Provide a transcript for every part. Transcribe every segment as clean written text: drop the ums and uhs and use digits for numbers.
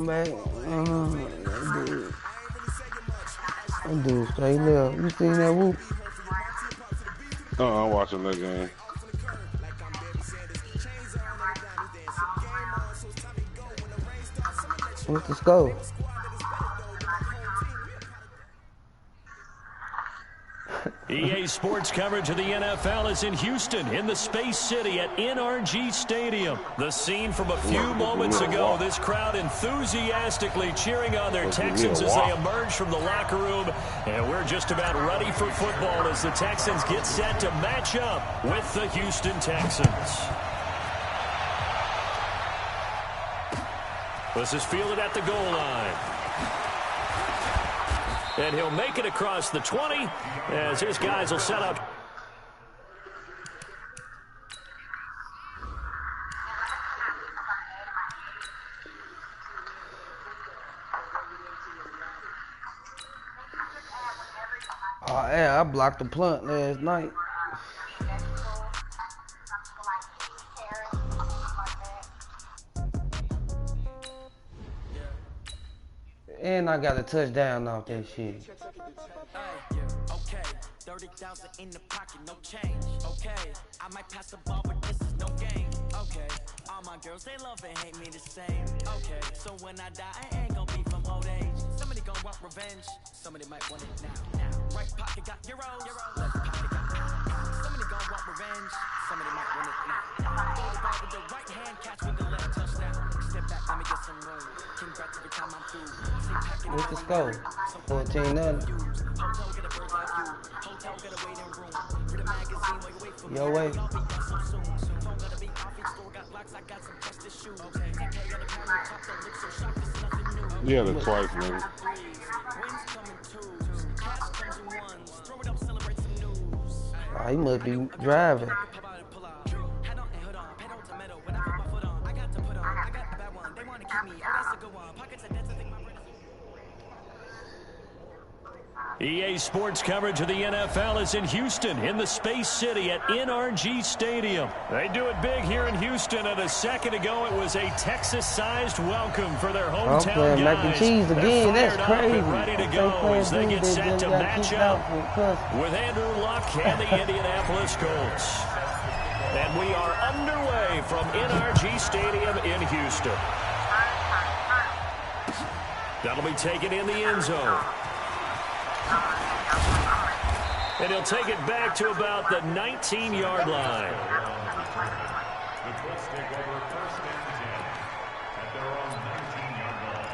Man, that dude straight left. You seen that whoop? I'm watching that game. What's the score? EA Sports coverage of the NFL is in Houston, in the Space City at NRG Stadium. The scene from a few moments ago, this crowd enthusiastically cheering on their Texans as they emerge from the locker room. And we're just about ready for football as the Texans get set to match up with the Houston Texans. This is fielded at the goal line. And he'll make it across the 20 as his guys will set up. Oh, yeah, I blocked the punt last night. And I got a touchdown off that shit. Okay, 30,000 in the pocket, no change. Okay, I might pass the ball, but this is no game. Okay, all my girls, they love and hate me the same. Okay, so when I die, I ain't gonna be from old age. Somebody gonna want revenge, somebody might want it now. Right pocket got euros, left pocket got pounds. Somebody gonna want revenge, somebody might want it now. Throw the ball with the right hand, catch with the left touchdown. Step back, let me get some room. Congrats every time I'm through. What's the score? 14-0. Your way. Yeah, the twice, man. Oh, he must be driving. EA Sports coverage of the NFL is in Houston, in the Space City at NRG Stadium. They do it big here in Houston, and a second ago it was a Texas-sized welcome for their hometown guys. Mac and cheese again. That's crazy. Ready to go as they get set to match up with Andrew Luck and the Indianapolis Colts. And we are underway from NRG Stadium in Houston. That'll be taken in the end zone. And he'll take it back to about the 19-yard line. The Colts take over first and 10 at their own 19-yard line.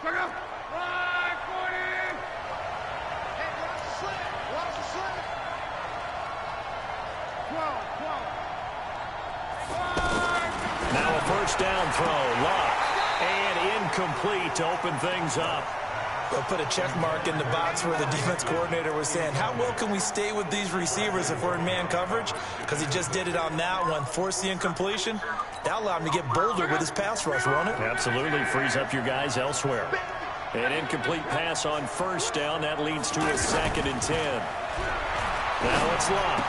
Check out. 540. Hey, watch the slant. Watch the slant. 12. Now a first down throw. Luck. And incomplete to open things up. They'll put a check mark in the box where the defense coordinator was saying, how well can we stay with these receivers if we're in man coverage? Because he just did it on that one, forced the incompletion. That allowed him to get bolder with his pass rush, won't it? Absolutely, frees up your guys elsewhere. An incomplete pass on first down. That leads to a 2nd and 10. Now it's Luck.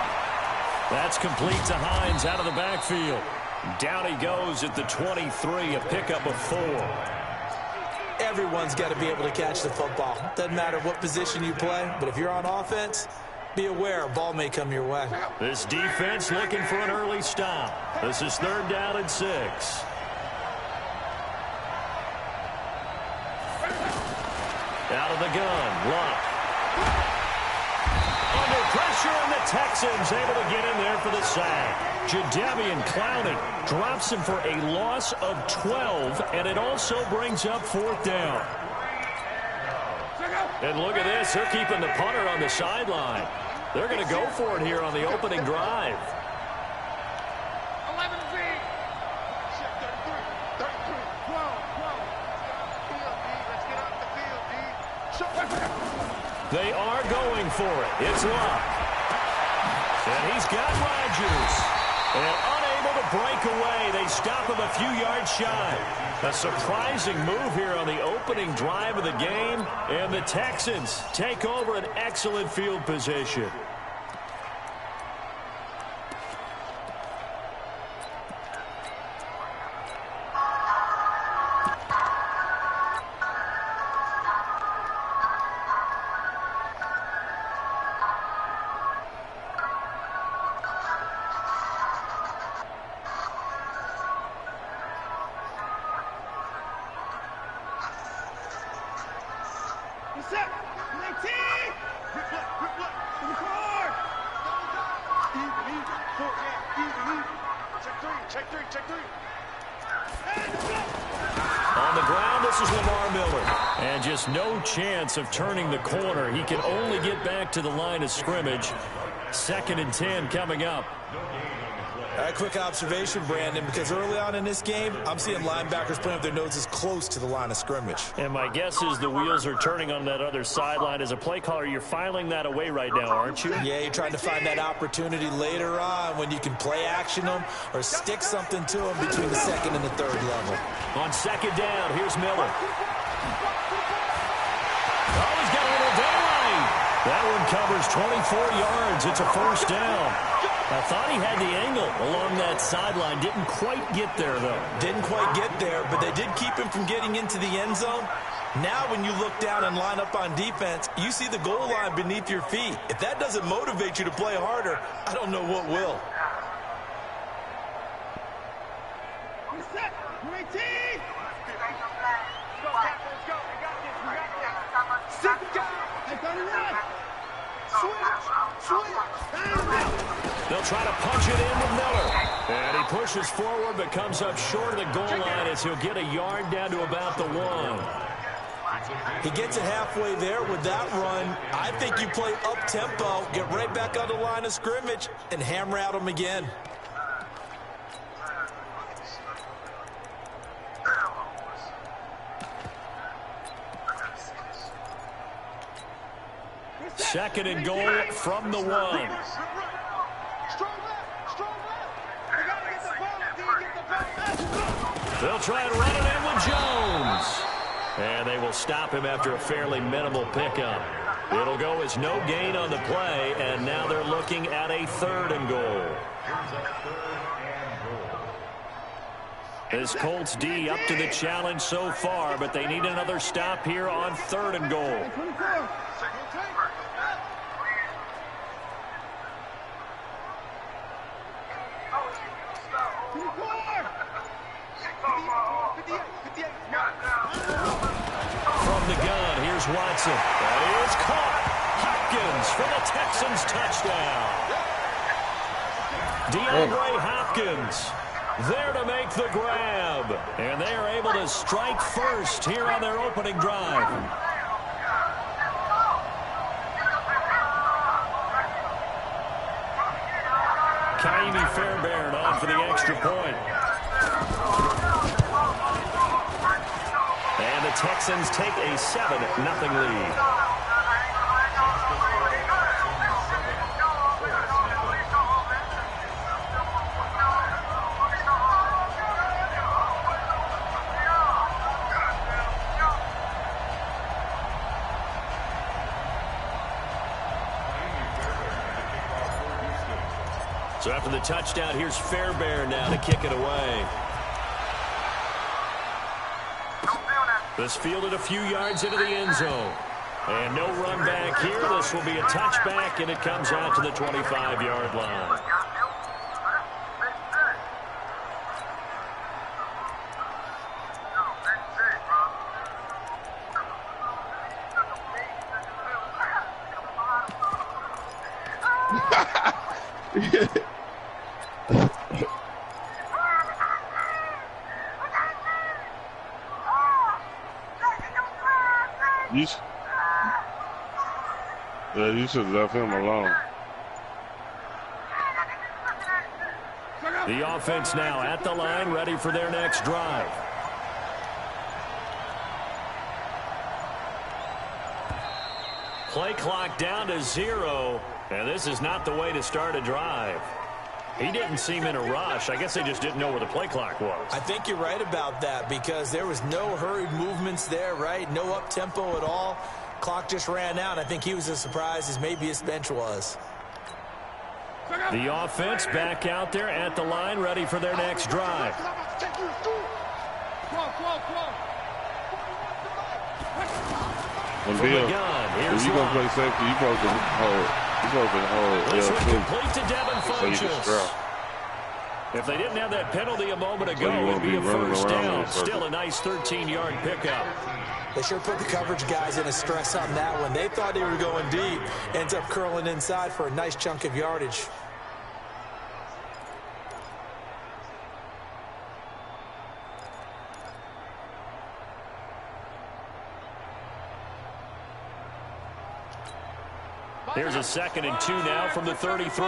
That's complete to Hines out of the backfield. Down he goes at the 23, a pickup of 4. Everyone's got to be able to catch the football. Doesn't matter what position you play, but if you're on offense, be aware a ball may come your way. This defense looking for an early stop. This is 3rd down and 6. Out of the gun, Luck. Under pressure, and the Texans able to get in there for the sack. Jadeveon Clowney drops him for a loss of 12, and it also brings up 4th down. And look at this. They're keeping the punter on the sideline. They're going to go for it here on the opening drive. 11 feet. 33, 12. Let's get off the field, D. They are going for it. It's Luck. And he's got Rodgers. And unable to break away, they stop him a few yards shy. A surprising move here on the opening drive of the game, and the Texans take over an excellent field position. set. 19. Grip left. In the car. Even. Check three. On the ground, this is Lamar Miller. And just no chance of turning the corner. He can only get back to the line of scrimmage. 2nd and 10 coming up. A quick observation, Brandon, because early on in this game, I'm seeing linebackers playing with their noses close to the line of scrimmage. And my guess is the wheels are turning on that other sideline. As a play caller, you're filing that away right now, aren't you? Yeah, you're trying to find that opportunity later on when you can play action them or stick something to them between the 2nd and the 3rd level. On 2nd down, here's Miller. Oh, he's got a little daylight. That one covers 24 yards. It's a 1st down. I thought he had the angle along that sideline. Didn't quite get there, though. Didn't quite get there, but they did keep him from getting into the end zone. Now when you look down and line up on defense, you see the goal line beneath your feet. If that doesn't motivate you to play harder, I don't know what will. Set. 19. Let's go. We got this. Sit down. I got it right. Switch. They'll try to punch it in with Miller. And he pushes forward but comes up short of the goal line as he'll get a yard down to about the 1. He gets it halfway there with that run. I think you play up-tempo, get right back on the line of scrimmage, and hammer at him again. Second and goal from the 1. Strong left. We gotta get the ball. They'll try and run it in with Jones. And they will stop him after a fairly minimal pickup. It'll go as no gain on the play, and now they're looking at a 3rd and goal. This Colts D up to the challenge so far, but they need another stop here on 3rd and goal. 24. From the gun, here's Watson. That is caught. Hopkins for the Texans touchdown. DeAndre Hopkins there to make the grab. And they are able to strike first here on their opening drive. Kaimi Fairbairn on for the extra point. And the Texans take a 7-0 lead. So after the touchdown, here's Fairbairn now to kick it away. This fielded a few yards into the end zone. And no run back here. This will be a touchback, and it comes out to the 25-yard line. You should have left him alone. The offense now at the line, ready for their next drive. Play clock down to 0, and this is not the way to start a drive. He didn't seem in a rush. I guess they just didn't know where the play clock was. I think you're right about that because there was no hurried movements there, right? No up-tempo at all. Clock just ran out. I think he was as surprised as maybe his bench was. The offense back out there at the line, ready for their next drive. When Bill, if you're going to play safety, you're supposed to hold. This one complete to Devin Funchess. If they didn't have that penalty a moment ago, it would be a first down. Still a nice 13-yard pickup. They sure put the coverage guys in a stress on that one. They thought they were going deep. Ends up curling inside for a nice chunk of yardage. Here's a 2nd and 2 now from the 33.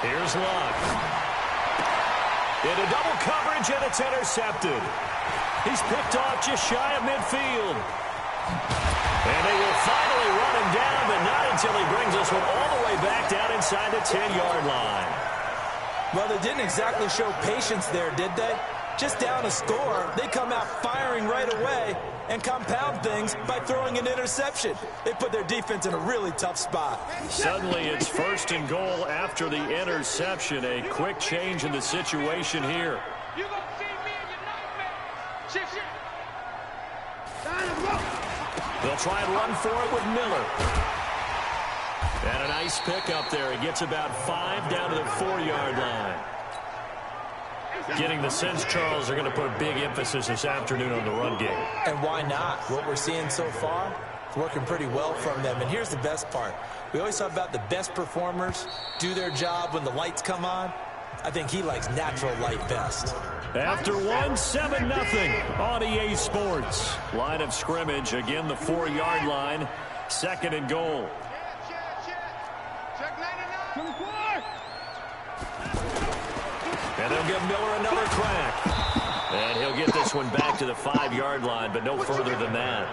Here's Luck. Into double coverage, and it's intercepted. He's picked off just shy of midfield. And they will finally run him down, but not until he brings this one all the way back down inside the 10-yard line. Well, they didn't exactly show patience there, did they? Just down a score, they come out firing right away and compound things by throwing an interception. They put their defense in a really tough spot. Suddenly, it's 1st and goal after the interception. A quick change in the situation here. You gonna see me in your nightmare. Shit. They'll try and run for it with Miller. And a nice pickup there. He gets about 5 down to the 4-yard line. Getting the sense, Charles, are going to put a big emphasis this afternoon on the run game. And why not? What we're seeing so far, it's working pretty well from them. And here's the best part. We always talk about the best performers do their job when the lights come on. I think he likes natural light best. After 7-0 on EA Sports. Line of scrimmage, again the 4-yard line. 2nd and goal. Check 99. And they'll give Miller another crack. And he'll get this one back to the 5-yard line, but no further than that.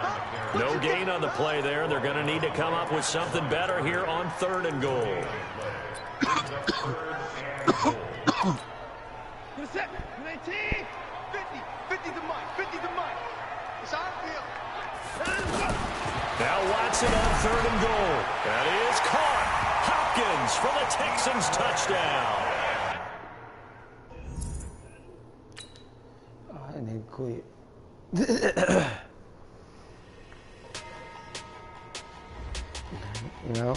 No gain on the play there. They're going to need to come up with something better here on 3rd and goal. What's that? 19, 50 to Mike, 50 to Mike. It's our field. Now Watson on 3rd and goal. That is caught. Hopkins for the Texans touchdown. I need to quit. You know,